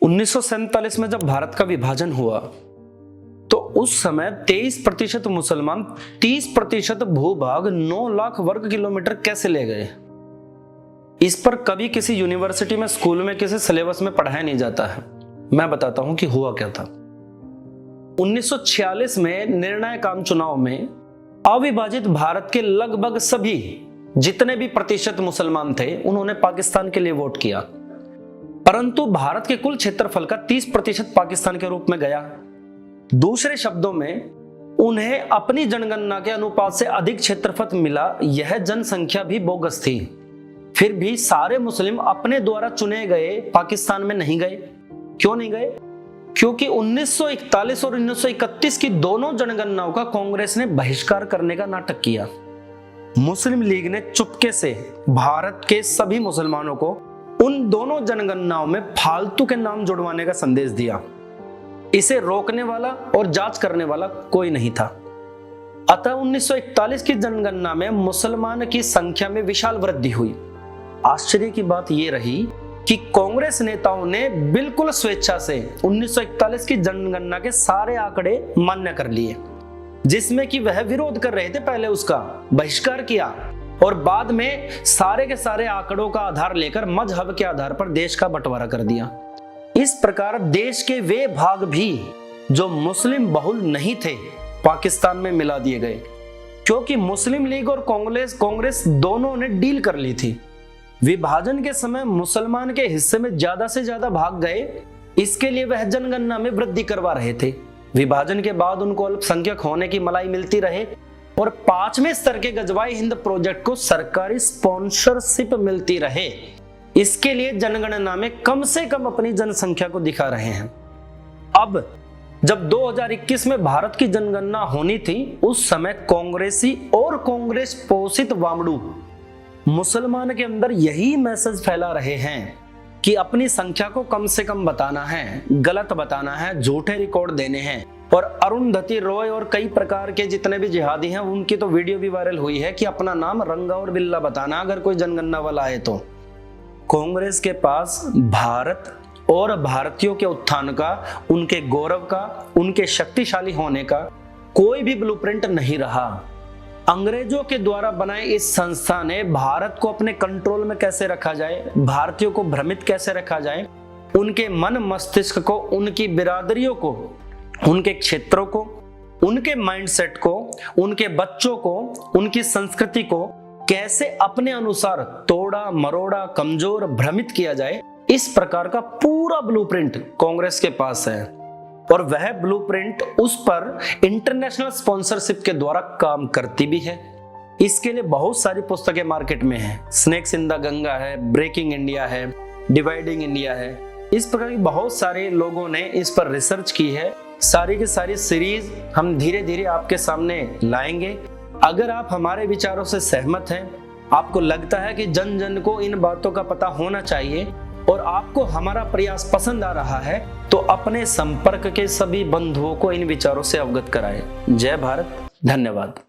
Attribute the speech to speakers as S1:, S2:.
S1: 1947 में जब भारत का विभाजन हुआ तो उस समय 23% मुसलमान 30% भूभाग 9 लाख वर्ग किलोमीटर कैसे ले गए। इस पर कभी किसी यूनिवर्सिटी में, स्कूल में, किसी सिलेबस में पढ़ाया नहीं जाता है। मैं बताता हूं कि हुआ क्या था। 1946 में निर्णायक आम चुनाव में अविभाजित भारत के लगभग सभी जितने भी प्रतिशत मुसलमान थे उन्होंने पाकिस्तान के लिए वोट किया, परंतु भारत के कुल क्षेत्रफल का 30% पाकिस्तान के रूप में गया। दूसरे शब्दों में उन्हें अपनी जनगणना के अनुपात से अधिक क्षेत्रफल मिला। यह जनसंख्या भी बोगस थी। फिर भी सारे मुस्लिम अपने द्वारा चुने गए पाकिस्तान में नहीं गए। क्यों नहीं गए? क्योंकि 1941 और 1931 की दोनों जनगणनाओं का कांग्रेस ने बहिष्कार करने का नाटक किया। मुस्लिम लीग ने चुपके से भारत के सभी मुसलमानों को उन दोनों जनगणनाओं में फालतू के नाम जुड़वाने का संदेश दिया। इसे रोकने वाला और जांच करने वाला कोई नहीं था। अतः 1941 की जनगणना में मुसलमान की संख्या में विशाल वृद्धि हुई। आश्चर्य की बात यह रही कि कांग्रेस नेताओं ने बिल्कुल स्वेच्छा से 1941 की जनगणना के सारे आंकड़े मान्य कर लिए, जिसमें कि वह विरोध कर रहे थे। पहले उसका बहिष्कार किया और बाद में सारे के सारे आंकड़ों का आधार लेकर मजहब के आधार पर देश का बंटवारा कर दिया। इस प्रकार देश के वे भाग भी जो मुस्लिम बहुल नहीं थे पाकिस्तान में मिला दिए गए, क्योंकि मुस्लिम लीग और कांग्रेस दोनों ने डील कर ली थी। विभाजन के समय मुसलमान के हिस्से में ज्यादा से ज्यादा भाग गए, इसके लिए वह जनगणना में वृद्धि करवा रहे थे। विभाजन के बाद उनको अल्पसंख्यक होने की मलाई मिलती रहे और 5वें स्तर के गजवाई हिंद प्रोजेक्ट को सरकारी स्पॉन्सरशिप मिलती रहे। इसके लिए जनगणना में कम से कम अपनी जनसंख्या को दिखा रहे हैं। अब जब 2021 में भारत की जनगणना होनी थी, उस समय कांग्रेसी और कांग्रेस पोषित वामड़ू मुसलमान के अंदर यही मैसेज फैला रहे हैं कि अपनी संख्या को कम से कम बताना है, गलत बताना है, झूठे रिकॉर्ड देने हैं। और अरुंधति रॉय और कई प्रकार के जितने भी जिहादी हैं उनकी तो वीडियो भी वायरल हुई है कि अपना नाम रंगा और बिल्ला बताना अगर कोई जनगणना वाला आए तो। कांग्रेस के पास भारत और भारतीयों के उत्थान का, उनके गौरव का, उनके शक्तिशाली होने का कोई भी ब्लूप्रिंट नहीं रहा। अंग्रेजों के द्वारा बनाए इस संस्था ने भारत को अपने कंट्रोल में कैसे रखा जाए, भारतीयों को भ्रमित कैसे रखा जाए, उनके मन मस्तिष्क को, उनकी बिरादरियों को, उनके क्षेत्रों को, उनके माइंडसेट को, उनके बच्चों को, उनकी संस्कृति को कैसे अपने अनुसार तोड़ा मरोड़ा, कमजोर, भ्रमित किया जाए, इस प्रकार का पूरा ब्लूप्रिंट कांग्रेस के पास है। और वह ब्लूप्रिंट उस पर इंटरनेशनल स्पॉन्सरशिप के द्वारा काम करती भी है। इसके लिए बहुत सारी पुस्तकें मार्केट में हैं। स्नेक्स इन द गंगा है, ब्रेकिंग इंडिया है, डिवाइडिंग इंडिया है। इस प्रकार की बहुत सारे लोगों ने इस पर रिसर्च की है। सारी की सारी सीरीज हम धीरे धीरे आपके सामने लाएंगे। अगर आप हमारे विचारों से सहमत हैं, आपको लगता है कि जन जन को इन बातों का पता होना चाहिए और आपको हमारा प्रयास पसंद आ रहा है, तो अपने संपर्क के सभी बंधुओं को इन विचारों से अवगत कराएं। जय भारत, धन्यवाद।